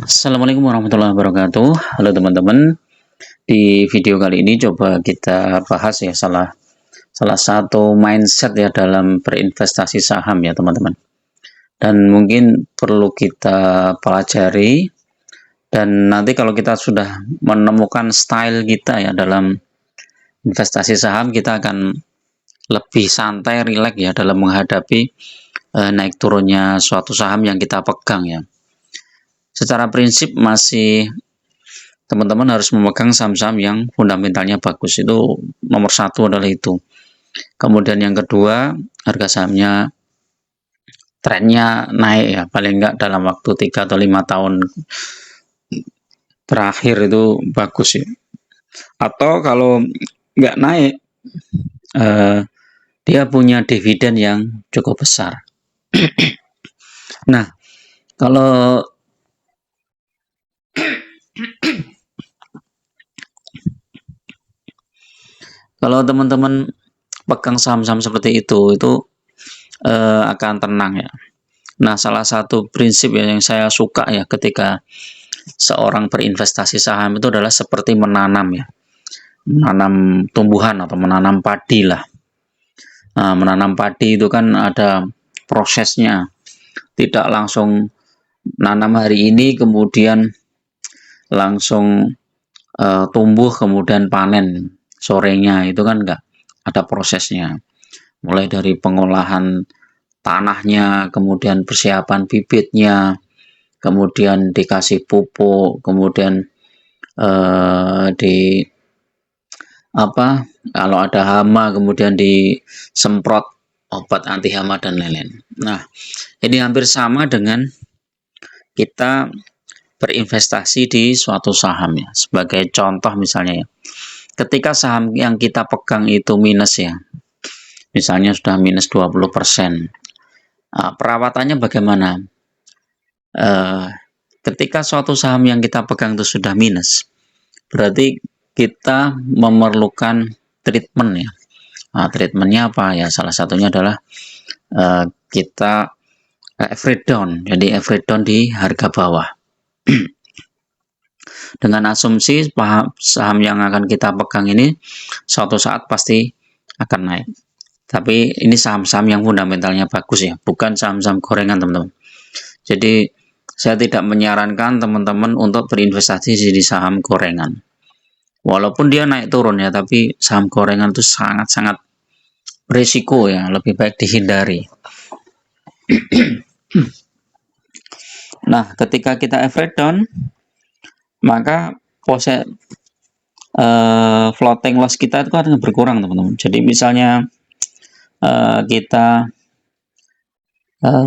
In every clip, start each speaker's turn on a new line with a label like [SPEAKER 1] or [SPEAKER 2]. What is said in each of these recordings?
[SPEAKER 1] Assalamualaikum warahmatullahi wabarakatuh. Halo teman-teman. Di video kali ini coba kita bahas ya salah satu mindset ya dalam berinvestasi saham ya teman-teman. Dan mungkin perlu kita pelajari, dan nanti kalau kita sudah menemukan style kita ya dalam investasi saham, kita akan lebih santai, rileks ya dalam menghadapi naik turunnya suatu saham yang kita pegang ya. Secara prinsip masih teman-teman harus memegang saham-saham yang fundamentalnya bagus. Itu nomor satu adalah itu. Kemudian yang kedua, harga sahamnya trennya naik ya, paling enggak dalam waktu 3 atau 5 tahun terakhir itu bagus ya. Atau kalau enggak naik, dia punya dividen yang cukup besar. Nah, kalau teman-teman pegang saham-saham seperti itu akan tenang ya. Nah, salah satu prinsip yang saya suka ya ketika seorang berinvestasi saham itu adalah seperti menanam ya, menanam tumbuhan atau menanam padi lah. Nah, menanam padi itu kan ada prosesnya, tidak langsung nanam hari ini kemudian langsung tumbuh kemudian panen sorenya, itu kan enggak, ada prosesnya, mulai dari pengolahan tanahnya, kemudian persiapan bibitnya, kemudian dikasih pupuk, kemudian kalau ada hama kemudian disemprot obat anti hama dan lain-lain. Nah, ini hampir sama dengan kita berinvestasi di suatu saham ya. Sebagai contoh misalnya ya, ketika saham yang kita pegang itu minus ya, misalnya sudah minus 20%, perawatannya bagaimana? Ketika suatu saham yang kita pegang itu sudah minus, berarti kita memerlukan treatment ya. Nah, treatmentnya apa ya? Salah satunya adalah kita average down, jadi average down di harga bawah. Dengan asumsi saham yang akan kita pegang ini suatu saat pasti akan naik. Tapi ini saham-saham yang fundamentalnya bagus ya, bukan saham-saham gorengan teman-teman. Jadi saya tidak menyarankan teman-teman untuk berinvestasi di saham gorengan. Walaupun dia naik turun ya, tapi saham gorengan itu sangat-sangat berisiko ya, lebih baik dihindari. Nah, ketika kita average down, maka floating loss kita itu akan berkurang teman-teman. Jadi misalnya kita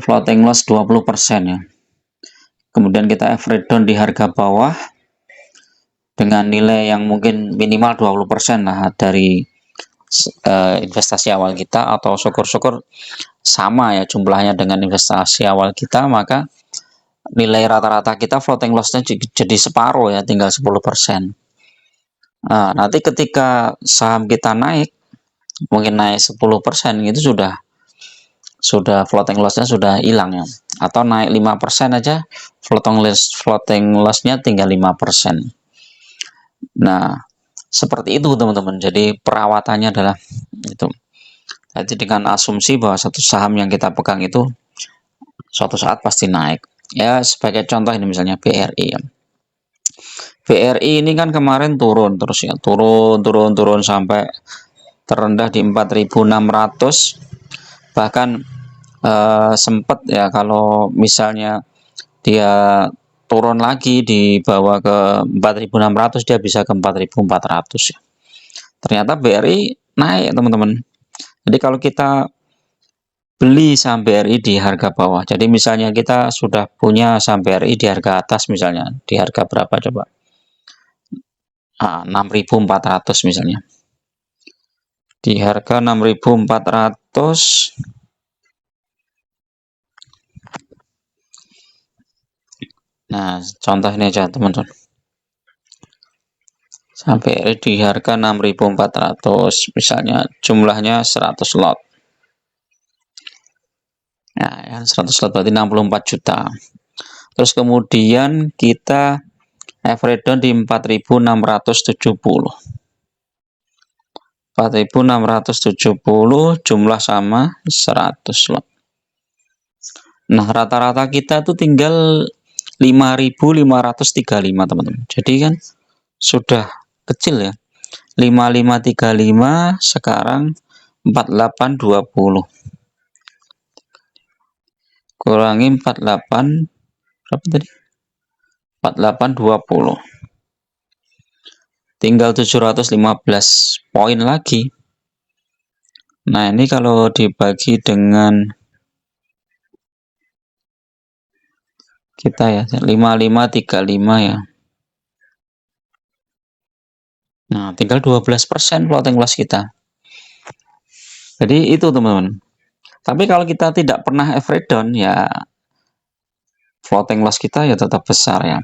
[SPEAKER 1] floating loss 20% ya, kemudian kita average down di harga bawah dengan nilai yang mungkin minimal 20% lah dari investasi awal kita, atau syukur-syukur sama ya jumlahnya dengan investasi awal kita, maka nilai rata-rata kita floating loss-nya jadi separuh ya, tinggal 10%. Nah, nanti ketika saham kita naik, mungkin naik 10%, itu sudah floating loss-nya sudah hilang ya. Atau naik 5% aja, floating loss-nya tinggal 5%. Nah, seperti itu teman-teman. Jadi perawatannya adalah itu. Jadi dengan asumsi bahwa satu saham yang kita pegang itu suatu saat pasti naik. Ya, sebagai contoh ini misalnya BRI ya. BRI ini kan kemarin turun terus ya, turun sampai terendah di 4.600. Bahkan sempat ya, kalau misalnya dia turun lagi dibawa ke 4.600, dia bisa ke 4.400 ya. Ternyata BRI naik teman-teman. Jadi kalau kita beli saham BRI di harga bawah, jadi misalnya kita sudah punya saham BRI di harga atas, misalnya di harga berapa coba, 6.400 misalnya, di harga 6.400. Nah, contoh ini aja teman-teman, sampai di harga 6.400 misalnya, jumlahnya 100 lot. Nah, 100 lot berarti 64 juta. Terus kemudian kita average down di 4.670. 4.670 jumlah sama 100 lot. Nah, rata-rata kita tuh tinggal 5.535 teman-teman. Jadi kan sudah kecil ya. 5535 sekarang 4820. Kurangi 48 berapa tadi? 4820. Tinggal 715 poin lagi. Nah, ini kalau dibagi dengan kita ya, 5535 ya. Nah, tinggal 12% floating loss kita. Jadi itu teman-teman. Tapi kalau kita tidak pernah average down ya floating loss kita ya tetap besar ya.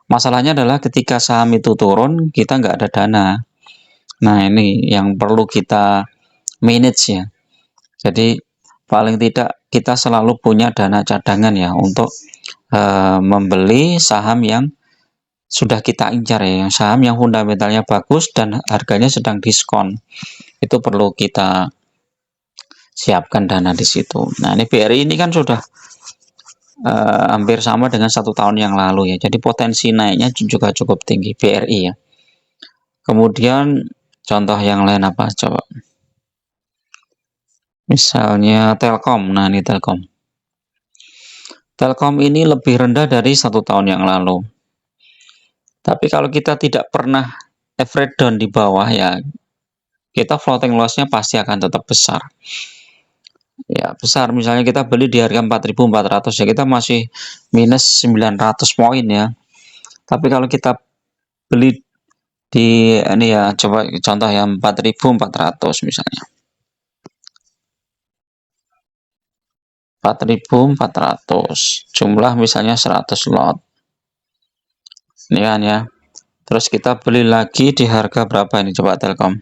[SPEAKER 1] Masalahnya adalah ketika saham itu turun, kita nggak ada dana. Nah, ini yang perlu kita manage ya. Jadi, paling tidak kita selalu punya dana cadangan ya untuk membeli saham yang sudah kita incar ya. Saham yang fundamentalnya bagus dan harganya sedang diskon. Itu perlu kita siapkan dana di situ. Nah, ini BRI ini kan sudah hampir sama dengan 1 tahun yang lalu ya. Jadi potensi naiknya juga cukup tinggi BRI ya. Kemudian contoh yang lain apa coba? Misalnya Telkom. Nah, ini Telkom. Telkom ini lebih rendah dari 1 tahun yang lalu. Tapi kalau kita tidak pernah average down di bawah ya, kita floating loss-nya pasti akan tetap besar. Ya, besar. Misalnya kita beli di harga 4.400 ya, kita masih minus 900 poin ya. Tapi kalau kita beli di ini ya, coba contoh yang 4.400 misalnya. 4.400 jumlah misalnya 100 lot. Ini kan ya. Terus kita beli lagi di harga berapa ini coba Telkom?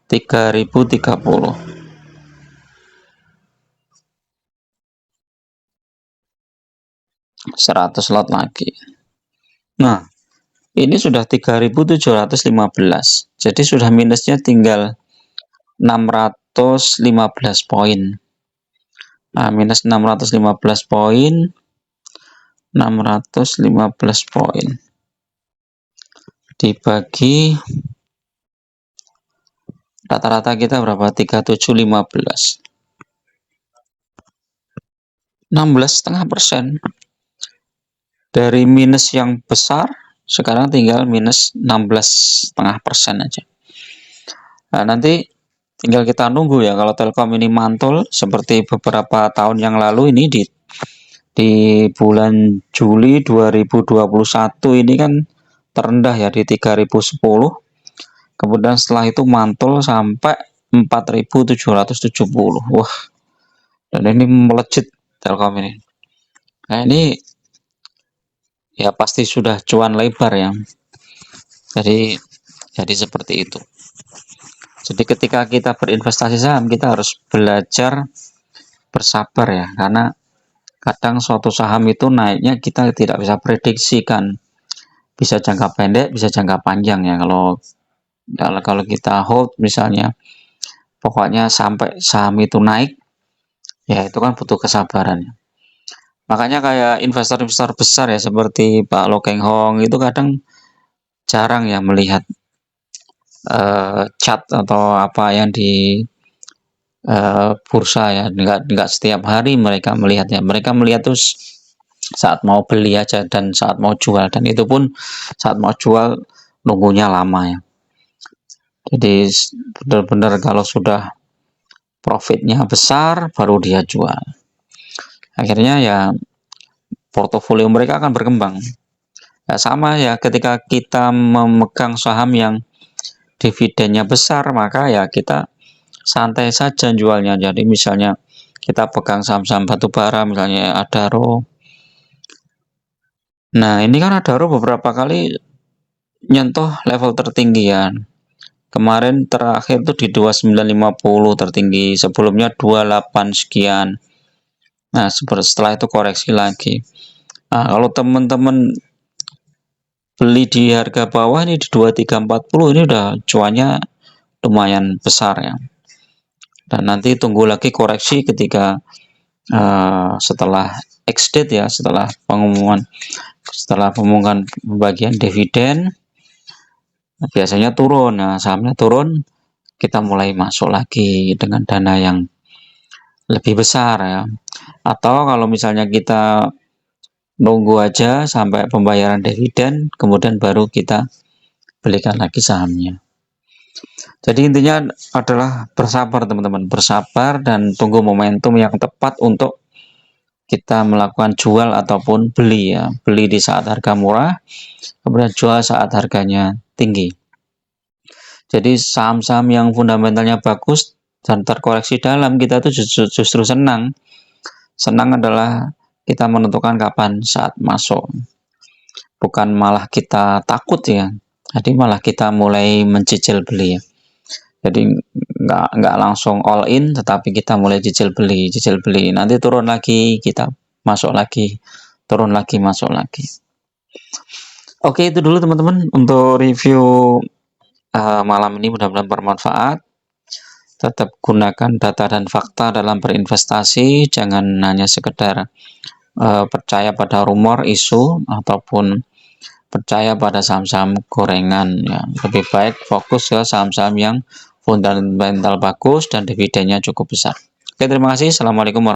[SPEAKER 1] 3.030. 100 lot lagi. Nah, ini sudah 3.715. Jadi sudah minusnya tinggal 615 poin. Nah, minus 615 poin. 615 poin. Dibagi rata-rata kita berapa? 3715. 16,5%. Dari minus yang besar sekarang tinggal minus 16,5% aja. Nah, nanti tinggal kita nunggu ya kalau Telkom ini mantul seperti beberapa tahun yang lalu ini di bulan Juli 2021 ini kan terendah ya di 3010. Kemudian setelah itu mantul sampai 4.770. Wah. Dan ini melejit Telkom ini. Nah, ini ya pasti sudah cuan lebar ya. Jadi seperti itu. Jadi ketika kita berinvestasi saham kita harus belajar bersabar ya, karena kadang suatu saham itu naiknya kita tidak bisa prediksikan. Bisa jangka pendek, bisa jangka panjang ya. Kalau kita hold misalnya, pokoknya sampai saham itu naik, ya itu kan butuh kesabaran. Makanya kayak investor-investor besar ya seperti Pak Lo Keng Hong itu kadang jarang ya melihat chart atau apa yang di bursa ya. Enggak setiap hari mereka melihatnya. Mereka melihat tuh saat mau beli aja dan saat mau jual, dan itu pun saat mau jual nunggunya lama ya. Jadi benar-benar kalau sudah profitnya besar baru dia jual. Akhirnya ya portofolio mereka akan berkembang. Ya, sama ya ketika kita memegang saham yang dividennya besar, maka ya kita santai saja jualnya. Jadi misalnya kita pegang saham-saham batubara misalnya Adaro. Nah, ini kan Adaro beberapa kali nyentuh level tertinggi ya. Kemarin terakhir tuh di 2950 tertinggi, sebelumnya 28 sekian. Nah, setelah itu koreksi lagi. Nah, kalau teman-teman beli di harga bawah ini di 23.40 ini udah cuannya lumayan besar ya. Dan nanti tunggu lagi koreksi ketika setelah ex-date ya, setelah pengumuman pembagian dividen, biasanya turun. Nah, sahamnya turun, kita mulai masuk lagi dengan dana yang lebih besar ya. Atau kalau misalnya kita nunggu aja sampai pembayaran dividen, kemudian baru kita belikan lagi sahamnya. Jadi intinya adalah bersabar teman-teman, bersabar dan tunggu momentum yang tepat untuk kita melakukan jual ataupun beli ya. Beli di saat harga murah, kemudian jual saat harganya tinggi. Jadi saham-saham yang fundamentalnya bagus dan terkoreksi dalam, kita tuh justru senang. Senang adalah kita menentukan kapan saat masuk. Bukan malah kita takut ya. Jadi malah kita mulai mencicil beli ya. Jadi nggak langsung all in, tetapi kita mulai cicil beli. Nanti turun lagi, kita masuk lagi, turun lagi, masuk lagi. Oke, itu dulu teman-teman untuk review malam ini, mudah-mudahan bermanfaat. Tetap gunakan data dan fakta dalam berinvestasi, jangan hanya sekedar percaya pada rumor, isu, ataupun percaya pada saham-saham gorengan ya. Lebih baik fokus ke saham-saham yang fundamental bagus dan dividennya cukup besar. Oke, terima kasih. Assalamualaikum warahmatullahi wabarakatuh.